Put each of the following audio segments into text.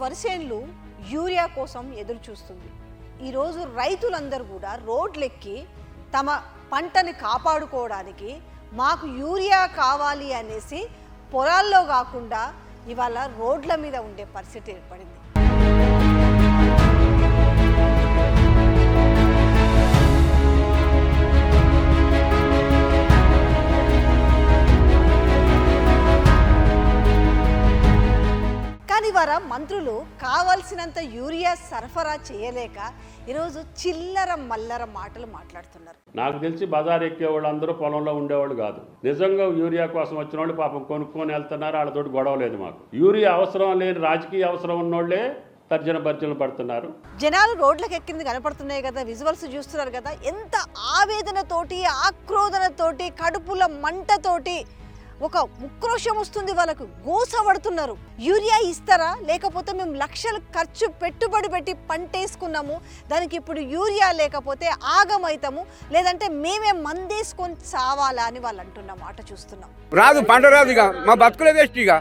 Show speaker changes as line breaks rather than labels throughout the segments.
వరిసేన్లు urea కోసం ఎదురు చూస్తుంది. ఈరోజు రైతులందరూ కూడా రోడ్లెక్కి తమ పంటని కాపాడుకోవడానికి మాకు యూరియా కావాలి అనేసి పొలాల్లో కాకుండా ఇవాళ రోడ్ల మీద ఉండే పరిస్థితి ఏర్పడింది. కానీ వారా మంత్రులు కావాల్సినంత యూరియా సరఫరా చేయలేక ఈరోజు చిల్లర మల్లర మాటలు మాట్లాడుతున్నారు.
నాకు తెలిసి బజార్ ఎక్కే వాళ్ళందరూ పొలంలో ఉండేవాళ్ళు కాదు. నిజంగా యూరియా కోసం వచ్చిన వాళ్ళు పాపం కొనుక్కొని వెళ్తున్నారు. వాళ్ళతోటి గొడవ లేదు మాకు. యూరియా అవసరం లేని రాజకీయ అవసరం ఉన్నోళ్లే తర్జన భర్జన పడుతున్నారు.
జనాలు రోడ్లకు ఎక్కింది కనపడుతున్నాయి కదా, విజువల్స్ చూస్తున్నారు కదా. ఎంత ఆవేదనతోటి, ఆక్రోధనతోటి, కడుపుల మంటతోటి ఒక ఉక్రోషం వస్తుంది వాళ్ళకు. గోసపడుతున్నారు. యూరియా ఇస్తారా, లేకపోతే మేము లక్షలు ఖర్చు పెట్టుబడి పెట్టి పంట వేసుకున్నాము, దానికి ఇప్పుడు యూరియా లేకపోతే ఆగమవుతాము, లేదంటే మేమే మందేసుకొని చావాలా అని వాళ్ళు అంటున్న మాట చూస్తున్నాం.
రాదు, పంట రాదు, ఇక మా బతుకులే వేస్ట్. ఇక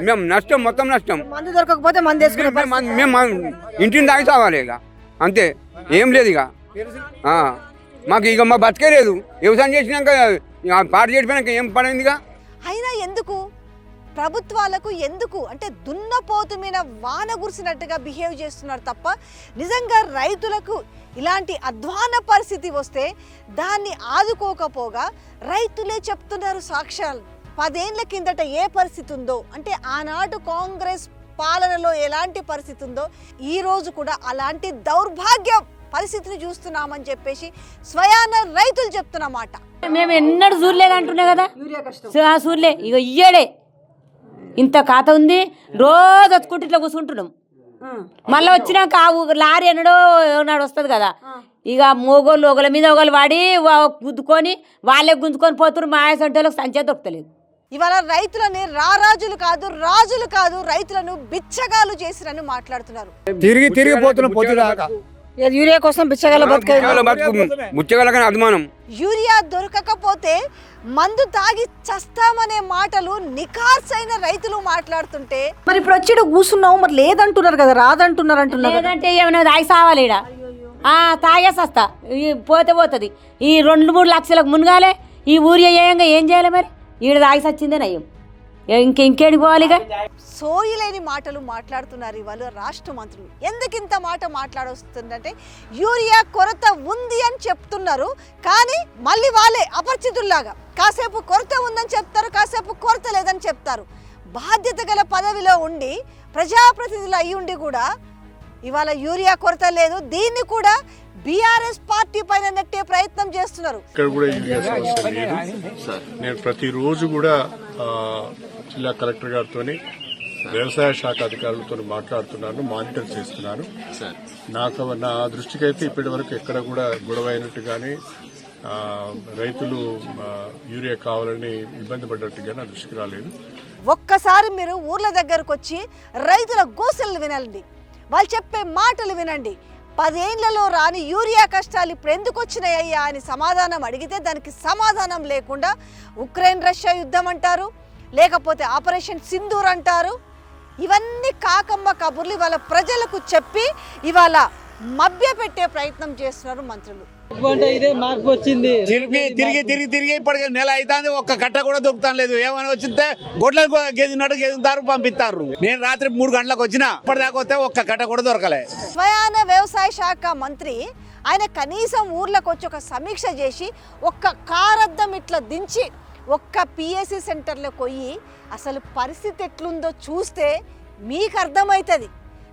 మేము నష్టం, మొత్తం నష్టం.
మందు దొరకకపోతే
మేము ఇంటిని తాగి చావాలి ఇక, అంతే, ఏం లేదు ఇక. మాకు ఇక మా బతికే లేదు. వ్యవసాయం చేసినాక పాట చేసిపోయినాక ఏం పడింది ఇక.
అయినా ఎందుకు ప్రభుత్వాలకు ఎందుకు అంటే దున్నపోతు మీద వాన కురిసినట్టుగా బిహేవ్ చేస్తున్నారు తప్ప నిజంగా రైతులకు ఇలాంటి అధ్వాన పరిస్థితి వస్తే దాన్ని ఆదుకోకపోగా రైతులే చెప్తున్నారు సాక్ష్యాలు. 10 ఏళ్ల కిందట ఏ పరిస్థితి ఉందో, అంటే ఆనాడు కాంగ్రెస్ పాలనలో ఎలాంటి పరిస్థితి ఉందో ఈ రోజు కూడా అలాంటి దౌర్భాగ్య పరిస్థితిని చూస్తున్నామని చెప్పేసి స్వయాన రైతులు చెప్తున్నమాట.
మేము ఎన్నడూ చూడలేదు అంటున్నా కదా, చూడలే. ఇక ఇయ్యడే ఇంత కథ ఉంది. రోజు వచ్చుకుంటూ ఇట్లా కూర్చుంటున్నాం. మళ్ళీ వచ్చినాక లారీ ఎన్నడో నాడు వస్తుంది కదా, ఇక మొగోళ్ళు ఒకళ్ళ మీద ఒకళ్ళు వాడి గుద్దుకొని వాళ్ళే గుంజుకొని పోతున్నారు. మా ఆయసంటోళ్ళకి సంచే దొరకలేదు.
ఇవాళ రైతులని రారాజులు కాదు, రాజులు కాదు, రైతులను బిచ్చగాలు చేసిరని మాట్లాడుతున్నారు.
తిరిగి తిరిగిపోతున్నాం పొద్దుదాకా.
యూరియా కోసం బిచ్చగాల
ముచ్చగలకని అభిమానం.
యూరియా దొరకకపోతే మందు తాగి చస్తామనే మాటలు నిఖార్సైన రైతులు మాట్లాడుతుంటే మరి ఇప్పుడు వచ్చి కూర్చున్నావు, మరి లేదంటున్నారు కదా, రాదంటున్నారు అంటున్నారు.
లేదంటే ఏమైనా తాగి సావాలి ఈడ, తాగేసి వస్తా, పోతే పోతుంది. ఈ 2-3 లక్షలకు మునగాలే ఈ యూరియా ఏం చేయాలి మరి? ఈడ తాగి సచ్చిందే నయ్యం, ఇంకేడికి పోవాలిగా.
సోయలేని మాటలు మాట్లాడుతున్నారు ఇవాళ రాష్ట్ర మంత్రులు. ఎందుకింత మాట మాట్లాడొస్తుందంటే యూరియా కొరత ఉంది అని చెప్తున్నారు, కానీ మళ్ళీ వాళ్ళే అపరిచితుల్లాగా కాసేపు కొరత ఉందని చెప్తారు, కాసేపు కొరత లేదని చెప్తారు. బాధ్యత గల పదవిలో ఉండి ప్రజాప్రతినిధులు అయ్యి ఉండి కూడా ఇవాళ యూరియా కొరత లేదు, దీన్ని కూడా బీఆర్ఎస్ పార్టీ పైన నెట్టే ప్రయత్నం చేస్తున్నారు.
ఇక్కడ కూడా యూరియా సమస్య లేదు. నేను ప్రతిరోజు కూడా జిల్లా కలెక్టర్ గారితో, వ్యవసాయ శాఖ అధికారులతో మాట్లాడుతున్నాను, మానిటర్ చేస్తున్నాను. నా దృష్టికి అయితే ఇప్పటి వరకు ఎక్కడ కూడా గొడవ అయినట్టు కానీ రైతులు యూరియా కావాలని ఇబ్బంది పడ్డట్టుగా నా దృష్టికి రాలేదు.
ఒక్కసారి మీరు ఊర్ల దగ్గరకు వచ్చి రైతుల గోసెలు వినండి, వాళ్ళు చెప్పే మాటలు వినండి. 10 ఏళ్లలో రాని యూరియా కష్టాలు ఇప్పుడు ఎందుకు వచ్చినాయ్యా అని సమాధానం అడిగితే దానికి సమాధానం లేకుండా ఉక్రెయిన్ రష్యా యుద్ధం అంటారు, లేకపోతే ఆపరేషన్ సింధూర్ అంటారు. ఇవన్నీ కాకమ్మ కబుర్లు ఇవాళ ప్రజలకు చెప్పి ఇవాళ మభ్య పెట్టే ప్రయత్నం చేస్తున్నారు మంత్రులు.
ఇదే మార్పు వచ్చింది.
తిరిగి ఇప్పటికే నెల అవుతుంది, ఒక్క కట్ట కూడా దొరుకుతాను లేదు. ఏమైనా వచ్చితే గొడ్లకు గెదినట్టు పంపిస్తారు. నేను రాత్రి 3 గంటలకు వచ్చినా ఇప్పటిదాకా వస్తే ఒక్క కట్ట కూడా దొరకలే.
స్వయాన వ్యవసాయ శాఖ మంత్రి ఆయన కనీసం ఊర్లకు వచ్చి ఒక సమీక్ష చేసి ఒక్క కారద్దం ఇట్లా దించి ఒక్క పిఎస్సి సెంటర్లో పోయి అసలు పరిస్థితి ఎట్లుందో చూస్తే మీకు అర్థమవుతుంది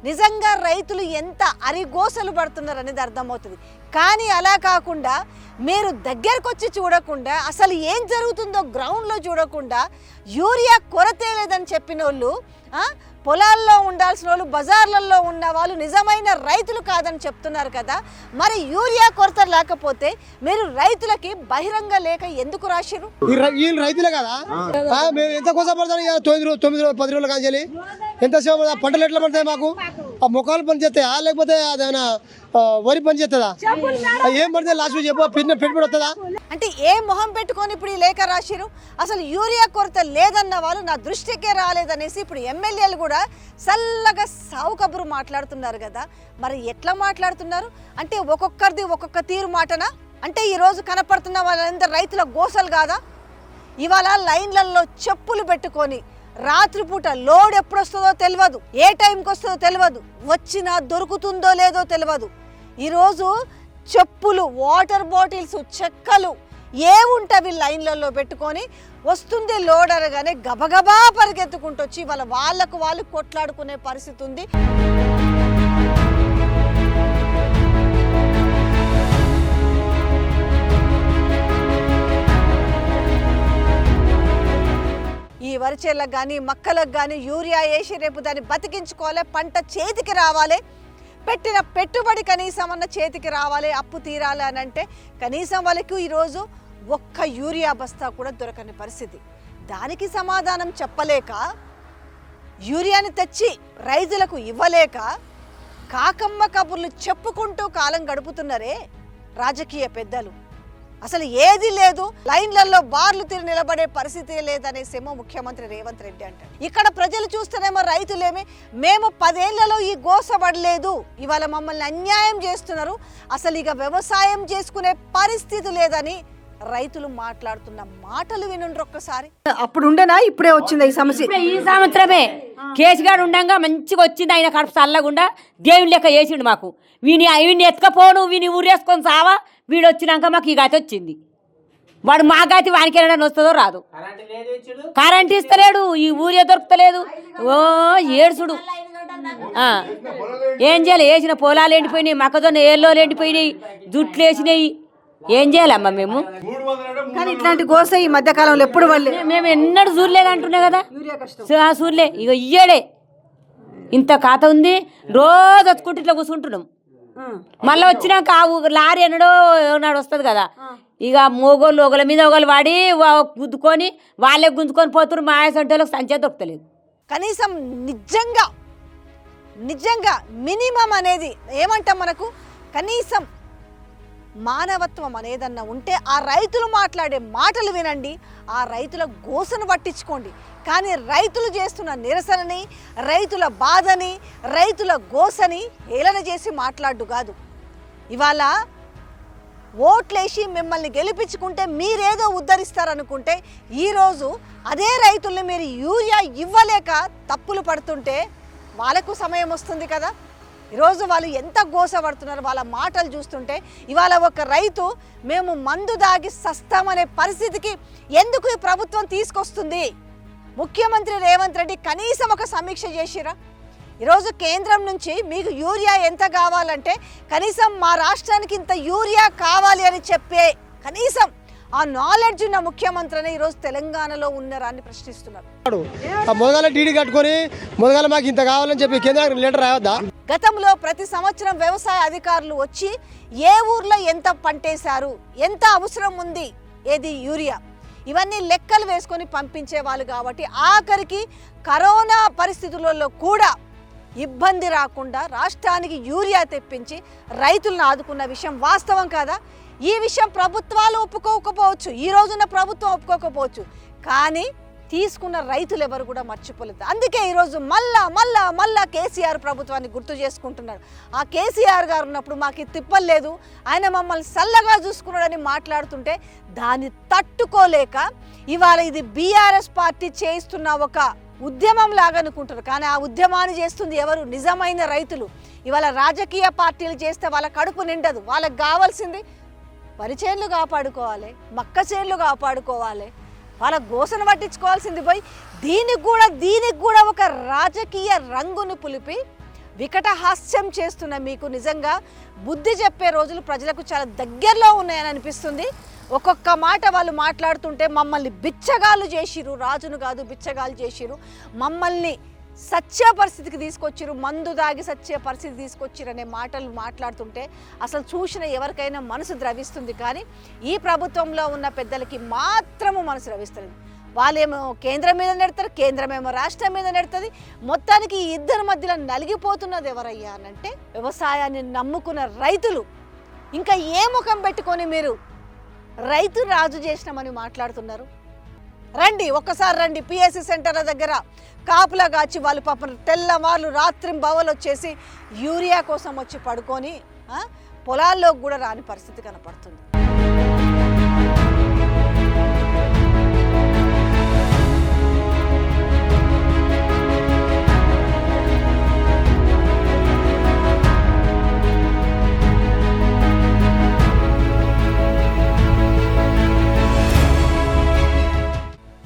నిజంగా రైతులు ఎంత అరిగోసలు పడుతున్నారు అనేది అర్థమవుతుంది. కానీ అలా కాకుండా మీరు దగ్గరకు వచ్చి చూడకుండా అసలు ఏం జరుగుతుందో గ్రౌండ్లో చూడకుండా యూరియా కొరతే లేదని చెప్పిన వాళ్ళు, పొలాల్లో ఉండాల్సిన వాళ్ళు బజార్లలో ఉన్న వాళ్ళు నిజమైన రైతులు కాదని చెప్తున్నారు కదా. మరి యూరియా కొరత లేకపోతే మీరు రైతులకి బహిరంగ లేఖ ఎందుకు రాశారు?
వీళ్ళు రైతులే కదా, మేము ఎంత కోసం పడతాం? 9 10 రోజులు కాదు, ఎంతసేపు పంటలు ఎట్లా పడతాయి మాకు? ఆ మొక్కలు పని చేస్తాయా లేకపోతే అదేమైనా వరి పని చేస్తుందా? ఏం పడితే లాస్ట్ చెప్పు పెట్టుబడి వస్తుందా?
అంటే ఏ మొహం పెట్టుకొని ఇప్పుడు ఈ లేఖ రాసిరు? అసలు యూరియా కొరత లేదన్న వాళ్ళు నా దృష్టికే రాలేదనేసి ఇప్పుడు ఎమ్మెల్యేలు కూడా చల్లగా సావు కబురు మాట్లాడుతున్నారు కదా. మరి ఎట్లా మాట్లాడుతున్నారు అంటే ఒక్కొక్కరిది ఒక్కొక్క తీరు మాటనా? అంటే ఈరోజు కనపడుతున్న వాళ్ళందరూ రైతుల గోసలు కాదా? ఇవాళ లైన్లలో చెప్పులు పెట్టుకొని రాత్రిపూట లోడ్ ఎప్పుడు వస్తుందో తెలియదు, ఏ టైంకి వస్తుందో తెలియదు, వచ్చినా దొరుకుతుందో లేదో తెలియదు. ఈరోజు చెప్పులు, వాటర్ బాటిల్స్, చెక్కలు ఏముంటవి లైన్లలో పెట్టుకొని వస్తుంది లోడ్ అనగానే గబగబా పరిగెత్తుకుంటూ వచ్చి వాళ్ళకు వాళ్ళు కొట్లాడుకునే పరిస్థితి ఉంది. ఈ వరిచేళ్ళకు కానీ మక్కలకు కానీ యూరియా వేసి రేపు దాన్ని బతికించుకోవాలి, పంట చేతికి రావాలి, పెట్టిన పెట్టుబడి కనీసం అన్న చేతికి రావాలి, అప్పు తీరాలి అని అంటే కనీసం వాళ్ళకి ఈరోజు ఒక్క యూరియా బస్తా కూడా దొరకని పరిస్థితి. దానికి సమాధానం చెప్పలేక, యూరియాని తెచ్చి రైతులకు ఇవ్వలేక కాకమ్మ కబుర్లు చెప్పుకుంటూ కాలం గడుపుతున్నారే రాజకీయ పెద్దలు. అసలు ఏది లేదు, లైన్లలో బార్లు తిరిగి నిలబడే పరిస్థితి లేదనేసేమో ముఖ్యమంత్రి రేవంత్ రెడ్డి అంటారు. ఇక్కడ ప్రజలు చూస్తేనేమో రైతులేమి మేము 10 ఏళ్లలో ఈ గోసపడలేదు, ఇవాళ మమ్మల్ని అన్యాయం చేస్తున్నారు, అసలు ఇక వ్యవసాయం చేసుకునే పరిస్థితి లేదని రైతులు మాట్లాడుతున్న మాటలు వినుండ్రు ఒక్కసారి. అప్పుడు ఉండేనా ఇప్పుడే వచ్చింది ఈ సమస్య?
ఈ సంవత్సరమే కేసీగాడు ఉండగా మంచిగా వచ్చింది, ఆయన కడుపు చల్లకుండా దేవుని లెక్క చేసిండు మాకు. వీని ఎత్తుకపోను, వీని ఊరేసుకొని సావా, వీడు వచ్చినాక మాకు ఈ గతి వచ్చింది. వాడు మా గతి వానికి ఏమైనా వస్తుందో రాదు. కరెంట్ ఇస్తలేడు, ఈ ఊరే దొరుకుతలేదు, ఓ ఏడుసుడు. ఏం చేయాలి? వేసిన పొలాలు ఎండిపోయినాయి, మొక్కజొన్న ఏళ్ళు ఎండిపోయినాయి, జుట్లు వేసినాయి, ఏం చేయాలమ్మా మేము?
కానీ ఇట్లాంటి గోస ఈ మధ్యకాలంలో ఎప్పుడు
మేము ఎన్నడూ చూడలేదు అంటున్నా కదా. చూడలే, ఇక ఇయ్యడే ఇంత ఖాత ఉంది, రోజు వచ్చుకుంటూ ఇట్లా కూర్చుంటున్నాం. మళ్ళీ వచ్చినాక లారీ ఎన్నడో నాడు వస్తుంది కదా, ఇక మొగోళ్ళు ఒకళ్ళ మీద ఒకళ్ళు వాడి గుద్దుకొని వాళ్ళే గుంజుకొని పోతున్నారు. మా ఆయసంటోళ్ళకి సంచే దొరకలేదు.
కనీసం నిజంగా మినిమం అనేది ఏమంటాం మనకు, కనీసం మానవత్వం అనేదన్నా ఉంటే ఆ రైతులు మాట్లాడే మాటలు వినండి, ఆ రైతుల గోసను పట్టించుకోండి. కానీ రైతులు చేస్తున్న నిరసనని, రైతుల బాధని, రైతుల గోసని హేళన చేసి మాట్లాడు కాదు. ఇవాళ ఓట్లేసి మిమ్మల్ని గెలిపించుకుంటే మీరేదో ఉద్ధరిస్తారనుకుంటే ఈరోజు అదే రైతుల్ని మీరు యూరియా ఇవ్వలేక తప్పులు పడుతుంటే వాళ్ళకు సమయం వస్తుంది కదా. ఈరోజు వాళ్ళు ఎంత గోసపడుతున్నారు, వాళ్ళ మాటలు చూస్తుంటే ఇవాళ ఒక రైతు మేము మందు దాగి సస్తామనే పరిస్థితికి ఎందుకు ఈ ప్రభుత్వం తీసుకొస్తుంది? ముఖ్యమంత్రి రేవంత్ రెడ్డి కనీసం ఒక సమీక్ష చేసిరా? ఈరోజు కేంద్రం నుంచి మీకు యూరియా ఎంత కావాలంటే కనీసం మా రాష్ట్రానికి ఇంత యూరియా కావాలి అని చెప్పే కనీసం ఆ నాలెడ్జ్ ఉన్న ముఖ్యమంత్రిని ఈరోజు తెలంగాణలో ఉన్నారా అని ప్రశ్నిస్తున్నారు.
మొదగాల డీడీ కట్టుకొని మొదగాల మాకు ఇంత కావాలని చెప్పి కేంద్రానికి లెటర్ రావద్దా?
గతంలో ప్రతి సంవత్సరం వ్యవసాయ అధికారులు వచ్చి ఏ ఊర్లో ఎంత పంటేశారు, ఎంత అవసరం ఉంది, ఏది యూరియా, ఇవన్నీ లెక్కలు వేసుకొని పంపించే వాళ్ళు. కాబట్టి ఆఖరికి కరోనా పరిస్థితులలో కూడా ఇబ్బంది రాకుండా రాష్ట్రానికి యూరియా తెప్పించి రైతులను ఆదుకున్న విషయం వాస్తవం కాదా? ఈ విషయం ప్రభుత్వాలు ఒప్పుకోకపోవచ్చు, ఈ రోజున ప్రభుత్వం ఒప్పుకోకపోవచ్చు, కానీ తీసుకున్న రైతులు ఎవరు కూడా మర్చిపోలేదు. అందుకే ఈరోజు మళ్ళా కేసీఆర్ ప్రభుత్వాన్ని గుర్తు చేసుకుంటున్నారు. ఆ కేసీఆర్ గారు ఉన్నప్పుడు మాకు తిప్పలు లేదు, ఆయన మమ్మల్ని చల్లగా చూసుకున్నాడని మాట్లాడుతుంటే దాన్ని తట్టుకోలేక ఇవాళ ఇది బీఆర్ఎస్ పార్టీ చేయిస్తున్న ఒక ఉద్యమం లాగా అనుకుంటారు. కానీ ఆ ఉద్యమాన్ని చేస్తుంది ఎవరు? నిజమైన రైతులు. ఇవాళ రాజకీయ పార్టీలు చేస్తే వాళ్ళ కడుపు నిండదు. వాళ్ళకి కావాల్సింది వరి చేన్లు కాపాడుకోవాలి, మక్క చేన్లు కాపాడుకోవాలి, వాళ్ళ గోసను పట్టించుకోవాల్సింది పోయి దీనికి కూడా ఒక రాజకీయ రంగును పులిపి వికట హాస్యం చేస్తున్న మీకు నిజంగా బుద్ధి చెప్పే రోజులు ప్రజలకు చాలా దగ్గరలో ఉన్నాయని అనిపిస్తుంది. ఒక్కొక్క మాట వాళ్ళు మాట్లాడుతుంటే మమ్మల్ని బిచ్చగాళ్ళు చేసిరు, రాజును కాదు బిచ్చగాళ్ళు చేసిరు, మమ్మల్ని సత్య పరిస్థితికి తీసుకొచ్చిరు, మందు దాగి సత్య పరిస్థితి తీసుకొచ్చిరు అనే మాటలు మాట్లాడుతుంటే అసలు చూసిన ఎవరికైనా మనసు ద్రవిస్తుంది. కానీ ఈ ప్రభుత్వంలో ఉన్న పెద్దలకి మాత్రము మనసు ద్రవిస్తుంది. వాళ్ళేమో కేంద్రం మీద నెడతారు, కేంద్రమేమో రాష్ట్రం మీద నెడుతుంది. మొత్తానికి ఈ ఇద్దరి మధ్యలో నలిగిపోతున్నది ఎవరయ్యా అనంటే వ్యవసాయాన్ని నమ్ముకున్న రైతులు. ఇంకా ఏ ముఖం పెట్టుకొని మీరు రైతు రాజు చేసినామని మాట్లాడుతున్నారు? రండి, ఒక్కసారి రండి. పిఎస్సి సెంటర్ల దగ్గర కాపులా కాచి వాళ్ళు పాపం తెల్లవాళ్ళు రాత్రింబవలు వచ్చేసి యూరియా కోసం వచ్చి పడుకొని పొలాల్లోకి కూడా రాని పరిస్థితి కనపడుతుంది.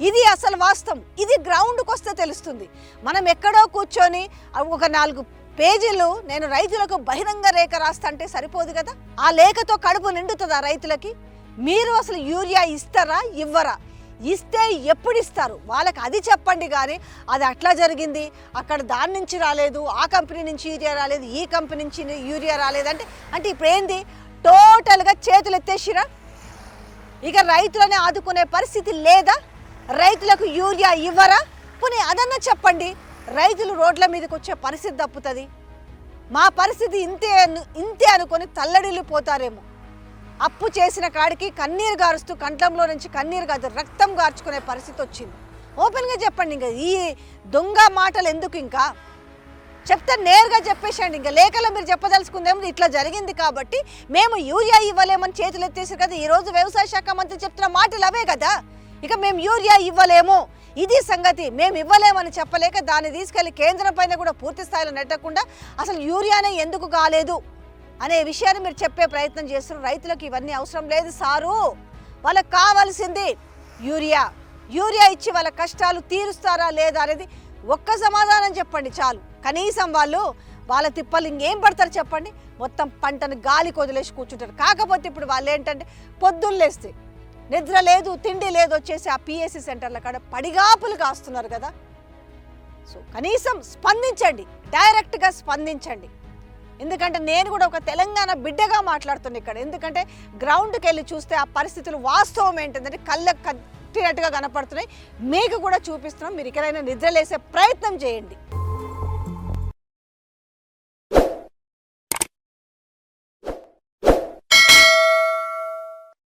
ఇది అసలు వాస్తవం. ఇది గ్రౌండ్కి వస్తే తెలుస్తుంది. మనం ఎక్కడో కూర్చొని ఒక 4 పేజీలు నేను రైతులకు బహిరంగ లేఖ రాస్తా అంటే సరిపోదు కదా. ఆ లేఖతో కడుపు నిండుతుందా రైతులకి? మీరు అసలు యూరియా ఇస్తారా, ఇవ్వరా? ఇస్తే ఎప్పుడు ఇస్తారు వాళ్ళకి అది చెప్పండి. కానీ అది అట్లా జరిగింది, అక్కడ దాని నుంచి రాలేదు, ఆ కంపెనీ నుంచి యూరియా రాలేదు, ఈ కంపెనీ నుంచి యూరియా రాలేదంటే అంటే ఇప్పుడు ఏంది? టోటల్గా చేతులు ఎత్తేసిరా? ఇక రైతులని ఆదుకునే పరిస్థితి లేదా? రైతులకు యూరియా ఇవ్వరా? పోనీ అదన్నా చెప్పండి. రైతులు రోడ్ల మీదకి వచ్చే పరిస్థితి తప్పుతుంది. మా పరిస్థితి ఇంతే అనుకొని తల్లడిల్లిపోతారేమో. అప్పు చేసిన కాడికి కన్నీరు గారుస్తూ కంఠంలో నుంచి కన్నీరు కాదు రక్తం గార్చుకునే పరిస్థితి వచ్చింది. ఓపెన్గా చెప్పండి. ఇంకా ఈ దొంగ మాటలు ఎందుకు? ఇంకా చెప్తే నేరుగా చెప్పేసండి. ఇంకా లేఖలో మీరు చెప్పదలుచుకుందేమో ఇట్లా జరిగింది కాబట్టి మేము యూరియా ఇవ్వలేమని చేతులు ఎత్తేసారు కదా. ఈరోజు వ్యవసాయ శాఖ మంత్రి చెప్తున్న మాటలు అవే కదా. ఇక మేము యూరియా ఇవ్వలేము, ఇది సంగతి, మేము ఇవ్వలేమని చెప్పలేక దాన్ని తీసుకెళ్లి కేంద్రం పైన కూడా పూర్తి స్థాయిలో నెట్టకుండా అసలు యూరియానే ఎందుకు కాలేదు అనే విషయాన్ని మీరు చెప్పే ప్రయత్నం చేస్తున్నారు. రైతులకు ఇవన్నీ అవసరం లేదు సారు, వాళ్ళకి కావాల్సింది యూరియా. యూరియా ఇచ్చి వాళ్ళ కష్టాలు తీరుస్తారా లేదా అనేది ఒక్క సమాధానం చెప్పండి చాలు. కనీసం వాళ్ళ తిప్పలు ఇంకేం పడతారు చెప్పండి? మొత్తం పంటను గాలి కొదిలేసి కూర్చుంటారు. కాకపోతే ఇప్పుడు వాళ్ళు ఏంటంటే పొద్దున్న లేస్తే నిద్ర లేదు, తిండి లేదు, వచ్చేసి ఆ పిఎస్సి సెంటర్ల కాడ పడిగాపులు కాస్తున్నారు కదా. సో కనీసం స్పందించండి, డైరెక్ట్గా స్పందించండి. ఎందుకంటే నేను కూడా ఒక తెలంగాణ బిడ్డగా మాట్లాడుతున్నాను ఇక్కడ. ఎందుకంటే గ్రౌండ్కి వెళ్ళి చూస్తే ఆ పరిస్థితులు వాస్తవం ఏంటంటే కళ్ళకు కట్టినట్టుగా కనపడుతున్నాయి. మీకు కూడా చూపిస్తున్నాం. మీరు ఎక్కడైనా నిద్రలేసే ప్రయత్నం చేయండి.